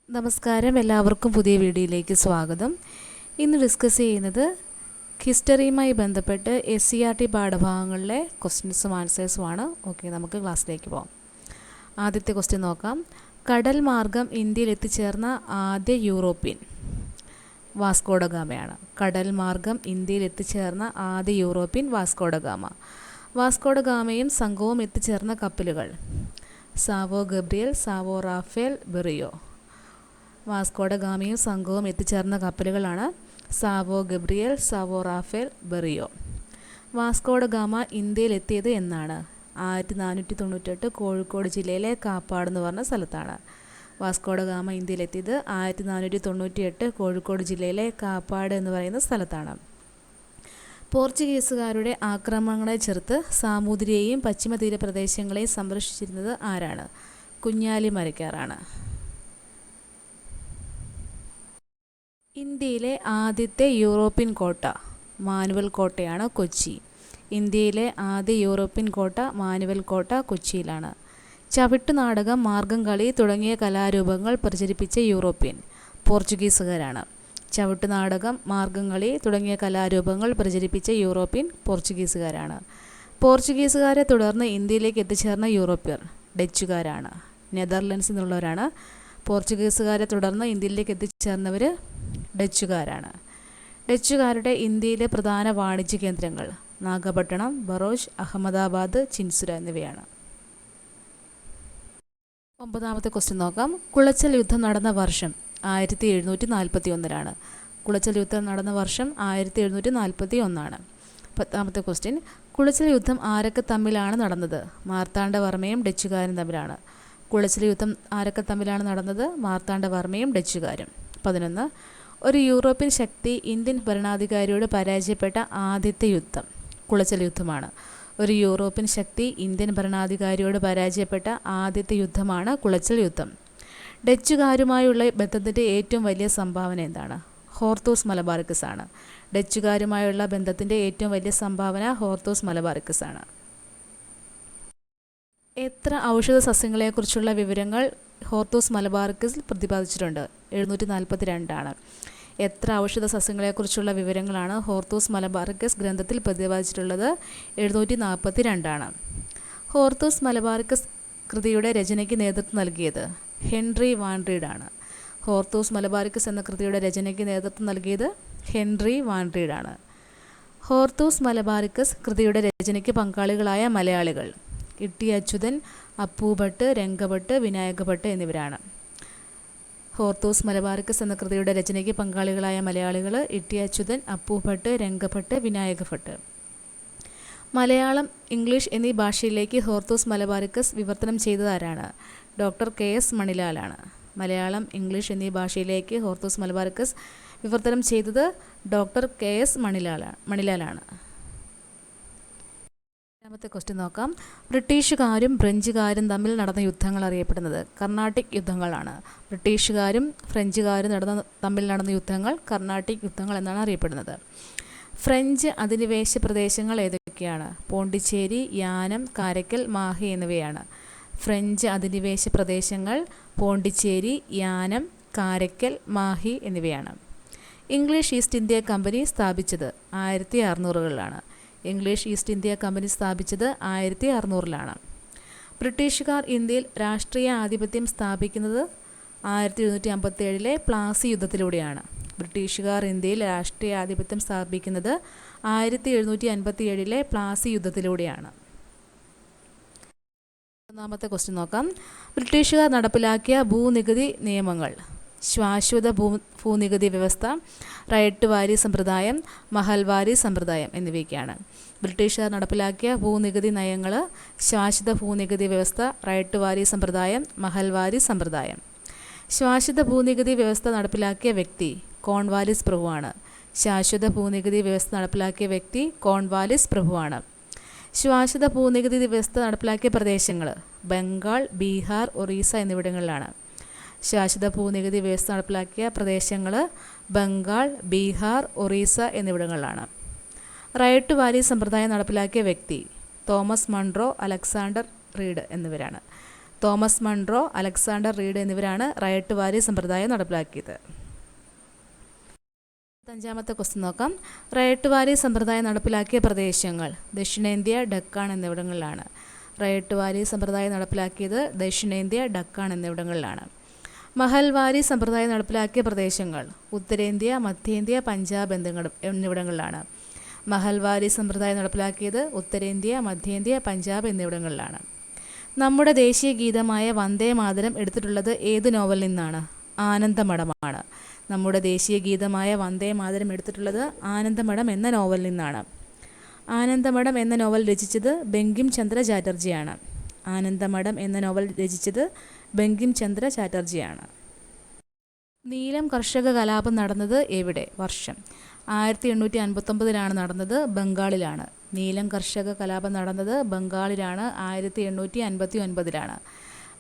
നമസ്കാരം, എല്ലാവർക്കും പുതിയ വീഡിയോയിലേക്ക് സ്വാഗതം. ഇന്ന് ഡിസ്കസ് ചെയ്യുന്നത് ഹിസ്റ്ററിയുമായി ബന്ധപ്പെട്ട് SCERT പാഠഭാഗങ്ങളിലെ ക്വസ്റ്റ്യൻസും ആൻസേഴ്സുമാണ്. ഓക്കെ, നമുക്ക് ക്ലാസ്സിലേക്ക് പോകാം. ആദ്യത്തെ ക്വസ്റ്റ്യൻ നോക്കാം. കടൽ മാർഗം ഇന്ത്യയിൽ എത്തിച്ചേർന്ന ആദ്യ യൂറോപ്യൻ വാസ്കോ ഡ ഗാമയാണ്. കടൽ മാർഗം ഇന്ത്യയിൽ എത്തിച്ചേർന്ന ആദ്യ European Vasco da Gama. Vasco da ഗാമയും സംഘവും എത്തിച്ചേർന്ന കപ്പലുകൾ Sao Gabriel, Sao Raphael, Berrio. Vasco da ഗാമയും സംഘവും എത്തിച്ചേർന്ന കപ്പലുകളാണ് Sao Gabriel, Sao Raphael, Berrio. Vasco da Gama ഇന്ത്യയിൽ എത്തിയത് എന്നാണ്? 1498 കോഴിക്കോട് ജില്ലയിലെ കാപ്പാട് എന്ന് പറഞ്ഞ സ്ഥലത്താണ്. വാസ്കോ ഡ ഗാമ ഇന്ത്യയിലെത്തിയത് 1498 കോഴിക്കോട് ജില്ലയിലെ കാപ്പാട് എന്ന് പറയുന്ന സ്ഥലത്താണ്. പോർച്ചുഗീസുകാരുടെ ആക്രമണങ്ങളെ ചെറുത്ത് സാമൂതിരിയെയും പശ്ചിമ തീരപ്രദേശങ്ങളെയും സംരക്ഷിച്ചിരുന്നത് ആരാണ്? കുഞ്ഞാലി മരയ്ക്കാറാണ്. ഇന്ത്യയിലെ ആദ്യത്തെ യൂറോപ്യൻ കോട്ട മാനുവൽ കോട്ടയാണ് കൊച്ചി. ഇന്ത്യയിലെ ആദ്യ യൂറോപ്യൻ കോട്ട മാനുവൽ കോട്ട കൊച്ചിയിലാണ്. ചവിട്ടുനാടകം, മാർഗംകളി തുടങ്ങിയ കലാരൂപങ്ങൾ പ്രചരിപ്പിച്ച യൂറോപ്യൻ പോർച്ചുഗീസുകാരാണ്. ചവിട്ടുനാടകം, മാർഗംകളി തുടങ്ങിയ കലാരൂപങ്ങൾ പ്രചരിപ്പിച്ച യൂറോപ്യൻ പോർച്ചുഗീസുകാരാണ്. പോർച്ചുഗീസുകാരെ തുടർന്ന് ഇന്ത്യയിലേക്ക് എത്തിച്ചേർന്ന യൂറോപ്യർ ഡച്ചുകാരാണ്. നെതർലൻഡ്സിൽ നിന്നുള്ളവരാണ്. പോർച്ചുഗീസുകാരെ തുടർന്ന് ഇന്ത്യയിലേക്ക് എത്തിച്ചേർന്നവർ ഡച്ചുകാരാണ്. ഡച്ചുകാരുടെ ഇന്ത്യയിലെ പ്രധാന വാണിജ്യ കേന്ദ്രങ്ങൾ നാഗപട്ടണം, ബറോച്ച്, അഹമ്മദാബാദ്, ചിൻസുര എന്നിവയാണ്. 9ാമത്തെ ക്വസ്റ്റ്യൻ നോക്കാം. കുളച്ചൽ യുദ്ധം നടന്ന വർഷം 1741. കുളച്ചൽ യുദ്ധം നടന്ന വർഷം 1741. 10ാമത്തെ ക്വസ്റ്റ്യൻ. കുളച്ചൽ യുദ്ധം ആരൊക്കെ തമ്മിലാണ് നടന്നത്? മാർത്താണ്ഡവർമ്മയും ഡച്ചുകാരും തമ്മിലാണ്. കുളച്ചൽ യുദ്ധം ആരൊക്കെ തമ്മിലാണ് നടന്നത്? മാർത്താണ്ഡവർമ്മയും ഡച്ചുകാരും. 11. ഒരു യൂറോപ്യൻ ശക്തി ഇന്ത്യൻ ഭരണാധികാരിയോട് പരാജയപ്പെട്ട ആദ്യത്തെ യുദ്ധം കുളച്ചൽ യുദ്ധമാണ്. ഒരു യൂറോപ്യൻ ശക്തി ഇന്ത്യൻ ഭരണാധികാരിയോട് പരാജയപ്പെട്ട ആദ്യത്തെ യുദ്ധമാണ് കുളച്ചൽ യുദ്ധം. ഡച്ചുകാരുമായുള്ള ബന്ധത്തിൻ്റെ ഏറ്റവും വലിയ സംഭാവന എന്താണ്? ഹോർത്തൂസ് മലബാറിക്കസ് ആണ്. ഡച്ചുകാരുമായുള്ള ബന്ധത്തിൻ്റെ ഏറ്റവും വലിയ സംഭാവന ഹോർത്തൂസ് മലബാറിക്കസ് ആണ്. എത്ര ഔഷധ സസ്യങ്ങളെക്കുറിച്ചുള്ള വിവരങ്ങൾ ഹോർത്തൂസ് മലബാറിക്കസിൽ പ്രതിപാദിച്ചിട്ടുണ്ട്? 742 എത്ര ഔഷധ സസ്യങ്ങളെക്കുറിച്ചുള്ള വിവരങ്ങളാണ് ഹോർത്തൂസ് മലബാറിക്കസ് ഗ്രന്ഥത്തിൽ പ്രതിപാദിച്ചിട്ടുള്ളത്? 742. ഹോർത്തൂസ് മലബാറിക്കസ് കൃതിയുടെ രചനയ്ക്ക് നേതൃത്വം നൽകിയത് ഹെൻറി വാൻ റീഡ് ആണ്. ഹോർത്തൂസ് മലബാറിക്കസ് എന്ന കൃതിയുടെ രചനയ്ക്ക് നേതൃത്വം നൽകിയത് ഹെൻറി വാൻ റീഡ് ആണ്. ഹോർത്തൂസ് മലബാറിക്കസ് കൃതിയുടെ രചനയ്ക്ക് പങ്കാളികളായ മലയാളികൾ ഇ.ടി. അച്യുതൻ, അപ്പു ഭട്ട്, രംഗഭട്ട്, വിനായക ഭട്ട് എന്നിവരാണ്. ഹോർത്തൂസ് മലബാറിക്കസ് എന്ന കൃതിയുടെ രചനയ്ക്ക് പങ്കാളികളായ മലയാളികൾ ഇ.ടി. അച്യുതൻ, അപ്പു ഭട്ട്, രംഗഭട്ട്, വിനായക ഭട്ട്. മലയാളം, ഇംഗ്ലീഷ് എന്നീ ഭാഷയിലേക്ക് ഹോർത്തൂസ് മലബാറിക്കസ് വിവർത്തനം ചെയ്തത് ആരാണ്? Doctor K S. മണിലാലാണ്. മലയാളം, ഇംഗ്ലീഷ് എന്നീ ഭാഷയിലേക്ക് ഹോർത്തൂസ് മലബാറിക്കസ് വിവർത്തനം ചെയ്തത് ഡോക്ടർ കെ.എസ്. മണിലാലാണ്. രണ്ടാമത്തെ ക്വസ്റ്റ്യൻ നോക്കാം. ബ്രിട്ടീഷുകാരും ഫ്രഞ്ചുകാരും തമ്മിൽ നടന്ന യുദ്ധങ്ങൾ അറിയപ്പെടുന്നത് കർണാട്ടിക് യുദ്ധങ്ങളാണ്. ബ്രിട്ടീഷുകാരും ഫ്രഞ്ചുകാരും തമ്മിൽ നടന്ന യുദ്ധങ്ങൾ കർണാട്ടിക് യുദ്ധങ്ങൾ എന്നാണ് അറിയപ്പെടുന്നത്. ഫ്രഞ്ച് അധിനിവേശ പ്രദേശങ്ങൾ ഏതൊക്കെയാണ്? പോണ്ടിച്ചേരി, യാനം, കാരയ്ക്കൽ, മാഹി എന്നിവയാണ്. ഫ്രഞ്ച് അധിനിവേശ പ്രദേശങ്ങൾ പോണ്ടിച്ചേരി, യാനം, കാരയ്ക്കൽ, മാഹി എന്നിവയാണ്. ഇംഗ്ലീഷ് ഈസ്റ്റ് ഇന്ത്യ കമ്പനി സ്ഥാപിച്ചത് 1600കളിലാണ്. ഇംഗ്ലീഷ് ഈസ്റ്റ് ഇന്ത്യ കമ്പനി സ്ഥാപിച്ചത് 1600ലാണ്. ബ്രിട്ടീഷുകാർ ഇന്ത്യയിൽ രാഷ്ട്രീയ ആധിപത്യം സ്ഥാപിക്കുന്നത് 1757 പ്ലാസി യുദ്ധത്തിലൂടെയാണ്. ബ്രിട്ടീഷുകാർ ഇന്ത്യയിൽ രാഷ്ട്രീയ ആധിപത്യം സ്ഥാപിക്കുന്നത് 1757 പ്ലാസി യുദ്ധത്തിലൂടെയാണ്. 1ാമത്തെ ക്വസ്റ്റ്യൻ നോക്കാം. ബ്രിട്ടീഷുകാർ നടപ്പിലാക്കിയ ഭൂനികുതി നിയമങ്ങൾ ശാശ്വത ഭൂനികുതി വ്യവസ്ഥ, റൈറ്റ് വാരി സമ്പ്രദായം, മഹൽവാരി സമ്പ്രദായം എന്നിവയൊക്കെയാണ്. ബ്രിട്ടീഷുകാർ നടപ്പിലാക്കിയ ഭൂനികുതി നയങ്ങൾ ശാശ്വത ഭൂനികുതി വ്യവസ്ഥ, റൈറ്റ് വാരി സമ്പ്രദായം, മഹൽവാരി സമ്പ്രദായം. ശാശ്വത ഭൂനികുതി വ്യവസ്ഥ നടപ്പിലാക്കിയ വ്യക്തി കോൺവാലിസ് പ്രഭുവാണ്. ശാശ്വത ഭൂനികുതി വ്യവസ്ഥ നടപ്പിലാക്കിയ വ്യക്തി കോൺവാലിസ് പ്രഭുവാണ്. ശാശ്വത ഭൂനികുതി വ്യവസ്ഥ നടപ്പിലാക്കിയ പ്രദേശങ്ങൾ ബംഗാൾ, ബീഹാർ, ഒറീസ എന്നിവിടങ്ങളിലാണ്. ശാശ്വത ഭൂനികുതി വ്യവസ്ഥ നടപ്പിലാക്കിയ പ്രദേശങ്ങൾ ബംഗാൾ, ബീഹാർ, ഒറീസ എന്നിവിടങ്ങളിലാണ്. റൈറ്റ് വാലി സമ്പ്രദായം നടപ്പിലാക്കിയ വ്യക്തി തോമസ് മൺറോ, അലക്സാണ്ടർ റീഡ് എന്നിവരാണ്. തോമസ് മൺറോ, അലക്സാണ്ടർ റീഡ് എന്നിവരാണ് റൈറ്റ് വാലി സമ്പ്രദായം നടപ്പിലാക്കിയത്. 5-ാമത്തെ ക്വസ്റ്റ്യൻ നോക്കാം. റൈറ്റ് വാലി സമ്പ്രദായം നടപ്പിലാക്കിയ പ്രദേശങ്ങൾ ദക്ഷിണേന്ത്യ, ഡക്കാൺ എന്നിവിടങ്ങളിലാണ്. റൈറ്റ് വാലി സമ്പ്രദായം നടപ്പിലാക്കിയത് ദക്ഷിണേന്ത്യ, ഡക്കാൺ എന്നിവിടങ്ങളിലാണ്. മഹൽവാരി സമ്പ്രദായം നടപ്പിലാക്കിയ പ്രദേശങ്ങൾ ഉത്തരേന്ത്യ, മധ്യേന്ത്യ, പഞ്ചാബ് എന്നിവിടങ്ങളിലാണ്. മഹൽവാരി സമ്പ്രദായം നടപ്പിലാക്കിയത് ഉത്തരേന്ത്യ, മധ്യേന്ത്യ, പഞ്ചാബ് എന്നിവിടങ്ങളിലാണ്. നമ്മുടെ ദേശീയ ഗീതമായ വന്ദേ മാതരം എടുത്തിട്ടുള്ളത് ഏത് നോവലിൽ നിന്നാണ്? ആനന്ദമഠമാണ്. നമ്മുടെ ദേശീയ ഗീതമായ വന്ദേ മാതരം എടുത്തിട്ടുള്ളത് ആനന്ദമഠം എന്ന നോവലിൽ നിന്നാണ്. ആനന്ദമഠം എന്ന നോവൽ രചിച്ചത് ബങ്കിം ചന്ദ്ര ചാറ്റർജിയാണ്. ആനന്ദമഠം എന്ന നോവൽ രചിച്ചത് ബങ്കിം ചന്ദ്ര ചാറ്റർജിയാണ്. നീലം കർഷക കലാപം നടന്നത് എവിടെ? വർഷം 1859 നടന്നത്. ബംഗാളിലാണ്. നീലം കർഷക കലാപം നടന്നത് ബംഗാളിലാണ്. 1859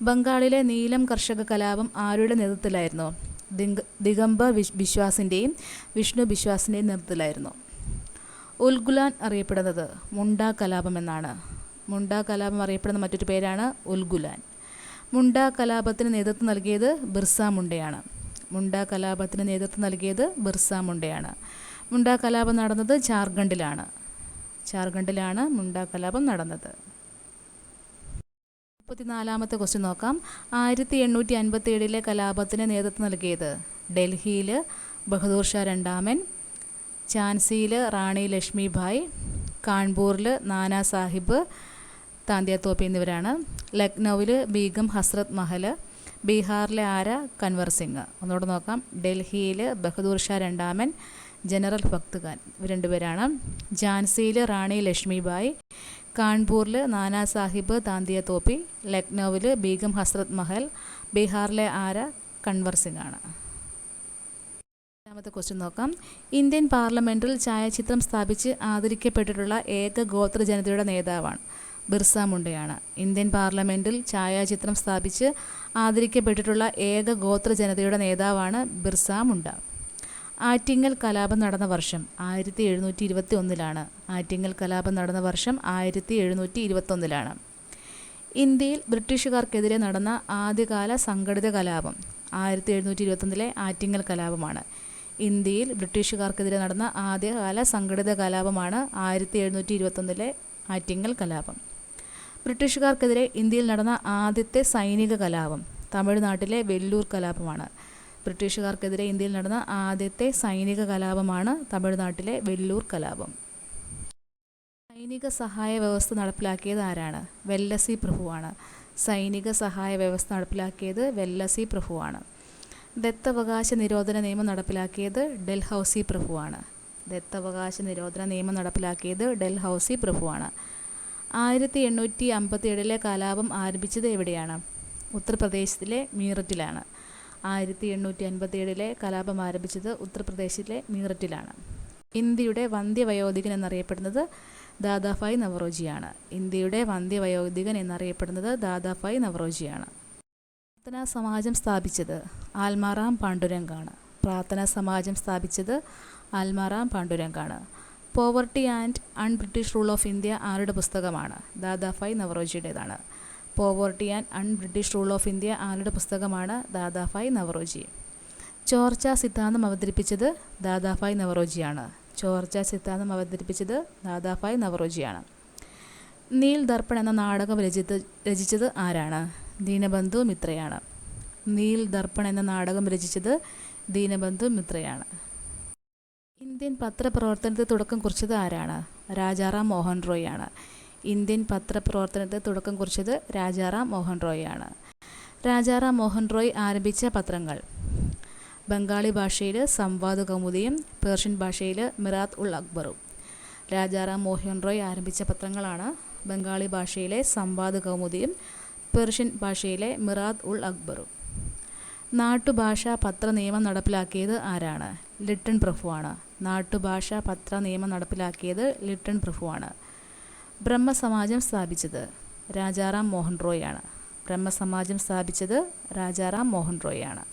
ബംഗാളിലെ നീലം കർഷക കലാപം ആരുടെ നേതൃത്വത്തിലായിരുന്നു? ദിഗംബർ ബിശ്വാസിൻ്റെയും വിഷ്ണു ബിശ്വാസിൻ്റെയും നേതൃത്വത്തിലായിരുന്നു. ഉൽഗുലാൻ അറിയപ്പെടുന്നത് മുണ്ട കലാപം എന്നാണ്. മുണ്ട കലാപം അറിയപ്പെടുന്ന മറ്റൊരു പേരാണ് ഉൽഗുലാൻ. മുണ്ട കലാപത്തിന് നേതൃത്വം നൽകിയത് ബിർസ മുണ്ടയാണ്. മുണ്ട കലാപത്തിന് നേതൃത്വം നൽകിയത് ബിർസ മുണ്ടയാണ്. മുണ്ട കലാപം നടന്നത് ജാർഖണ്ഡിലാണ്. ജാർഖണ്ഡിലാണ് മുണ്ട കലാപം നടന്നത്. 34-ാമത്തെ ക്വസ്റ്റ്യൻ നോക്കാം. 1857 കലാപത്തിന് നേതൃത്വം നൽകിയത് ഡൽഹിയിൽ ബഹദൂർ ഷാ രണ്ടാമൻ, ഝാൻസിയിൽ റാണി ലക്ഷ്മിഭായ്, കാൺപൂരിൽ നാനാ സാഹിബ് താന്തിയ തോപ്പി എന്നിവരാണ്. ലക്നൌവിൽ ബീഗം ഹസ്രത്ത് മഹൽ, ബീഹാറിലെ കൻവർ സിംഗ്. ഒന്നുകൂടെ നോക്കാം. ഡൽഹിയിൽ ബഹദൂർ ഷാ രണ്ടാമൻ, ജനറൽ ഭക്ത് ഖാൻ, ഇവർ രണ്ടുപേരാണ്. ഝാൻസിയിൽ റാണി ലക്ഷ്മിഭായ്, കാൺപൂരിൽ നാനാ സാഹിബ് താന്തിയ തോപ്പി, ലക്നൌവിൽ ബീഗം ഹസ്രത്ത് മഹൽ, ബീഹാറിലെ കൻവർ സിംഗ് ആണ്. 5-ാമത്തെ ക്വസ്റ്റ്യൻ നോക്കാം. ഇന്ത്യൻ പാർലമെൻറ്റിൽ ഛായാചിത്രം സ്ഥാപിച്ച് ആദരിക്കപ്പെട്ടിട്ടുള്ള ഏക ഗോത്ര ജനതയുടെ നേതാവാണ്? ബിർസ മുണ്ടയാണ്. ഇന്ത്യൻ പാർലമെൻറ്റിൽ ഛായാചിത്രം സ്ഥാപിച്ച് ആദരിക്കപ്പെട്ടിട്ടുള്ള ഏക ഗോത്ര ജനതയുടെ നേതാവാണ് ബിർസ മുണ്ട. ആറ്റിങ്ങൽ കലാപം നടന്ന വർഷം 1721. ആറ്റിങ്ങൽ കലാപം നടന്ന വർഷം 1721. ഇന്ത്യയിൽ ബ്രിട്ടീഷുകാർക്കെതിരെ നടന്ന ആദ്യകാല സംഘടിത കലാപം 1721 ആറ്റിങ്ങൽ കലാപമാണ്. ഇന്ത്യയിൽ ബ്രിട്ടീഷുകാർക്കെതിരെ നടന്ന ആദ്യകാല സംഘടിത കലാപമാണ് 1721 ആറ്റിങ്ങൽ കലാപം. ബ്രിട്ടീഷുകാർക്കെതിരെ ഇന്ത്യയിൽ നടന്ന ആദ്യത്തെ സൈനിക കലാപം തമിഴ്നാട്ടിലെ വെല്ലൂർ കലാപമാണ്. ബ്രിട്ടീഷുകാർക്കെതിരെ ഇന്ത്യയിൽ നടന്ന ആദ്യത്തെ സൈനിക കലാപമാണ് തമിഴ്നാട്ടിലെ വെല്ലൂർ കലാപം. സൈനിക സഹായ വ്യവസ്ഥ നടപ്പിലാക്കിയത് ആരാണ്? വെല്ലസി പ്രഭുവാണ്. സൈനിക സഹായ വ്യവസ്ഥ നടപ്പിലാക്കിയത് വെല്ലസി പ്രഭുവാണ്. ദത്തവകാശ നിരോധന നിയമം നടപ്പിലാക്കിയത് ഡൽഹൌസി പ്രഭുവാണ്. ദത്തവകാശ നിരോധന നിയമം നടപ്പിലാക്കിയത് ഡൽഹൌസി പ്രഭുവാണ്. 1857 കലാപം ആരംഭിച്ചത് എവിടെയാണ്? ഉത്തർപ്രദേശിലെ മീററ്റിലാണ്. 1857 കലാപം ആരംഭിച്ചത് ഉത്തർപ്രദേശിലെ മീററ്റിലാണ്. ഇന്ത്യയുടെ വന്ധ്യവയോധികൻ എന്നറിയപ്പെടുന്നത് ദാദാഭായ് നവറോജിയാണ്. ഇന്ത്യയുടെ വന്ധ്യവയോധികൻ എന്നറിയപ്പെടുന്നത് ദാദാഭായ് നവറോജിയാണ്. പ്രാർത്ഥനാ സമാജം സ്ഥാപിച്ചത് ആൽമാറാം പാണ്ഡുരംഗാണ്. പ്രാർത്ഥനാ സമാജം സ്ഥാപിച്ചത് ആൽമാറാം പാണ്ഡുരംഗാണ്. Poverty and British rule of India ആരുടെ പുസ്തകമാണ്? ദാദാഭായ് നവറോജിയുടേതാണ്. Poverty and British rule of India ആരുടെ പുസ്തകമാണ്? ദാദാഭായ് നവറോജി. ചോർച്ച സിദ്ധാന്തം അവതരിപ്പിച്ചത് ദാദാഭായ് നവറോജിയാണ്. ചോർച്ച സിദ്ധാന്തം അവതരിപ്പിച്ചത് ദാദാഭായ് നവറോജിയാണ്. നീൽ ദർപ്പൺ എന്ന നാടകം രചിച്ചത് ആരാണ്? ദീനബന്ധു മിത്രയാണ്. നീൽ ദർപ്പൺ എന്ന നാടകം രചിച്ചത് ദീനബന്ധു മിത്രയാണ്. ഇന്ത്യൻ പത്രപ്രവർത്തനത്തിന് തുടക്കം കുറിച്ചത് ആരാണ്? രാജാറാം മോഹൻ റോയ് ആണ്. ഇന്ത്യൻ പത്രപ്രവർത്തനത്തിന് തുടക്കം കുറിച്ചത് രാജാറാം മോഹൻ റോയ് ആണ്. രാജാറാം മോഹൻ റോയ് ആരംഭിച്ച പത്രങ്ങൾ ബംഗാളി ഭാഷയിൽ സംവാദ് കൗമുദിയും പേർഷ്യൻ ഭാഷയിൽ മിറാത്ത് ഉൾ അക്ബറും. രാജാറാം മോഹൻ റോയ് ആരംഭിച്ച പത്രങ്ങളാണ് ബംഗാളി ഭാഷയിലെ സംവാദ് കൗമുദിയും പേർഷ്യൻ ഭാഷയിലെ മിറാത്ത് ഉൾ അക്ബറും. നാട്ടുഭാഷാ പത്ര നിയമം നടപ്പിലാക്കിയത് ആരാണ്? ലിട്ടൺ പ്രഭുവാണ്. നാട്ടുഭാഷാ പത്ര നിയമം നടപ്പിലാക്കിയത് ലിട്ടൺ പ്രഭുവാണ്. ബ്രഹ്മസമാജം സ്ഥാപിച്ചത് രാജാറാം മോഹൻ റോയ് ആണ്. ബ്രഹ്മസമാജം സ്ഥാപിച്ചത് രാജാറാം മോഹൻ റോയ് ആണ്.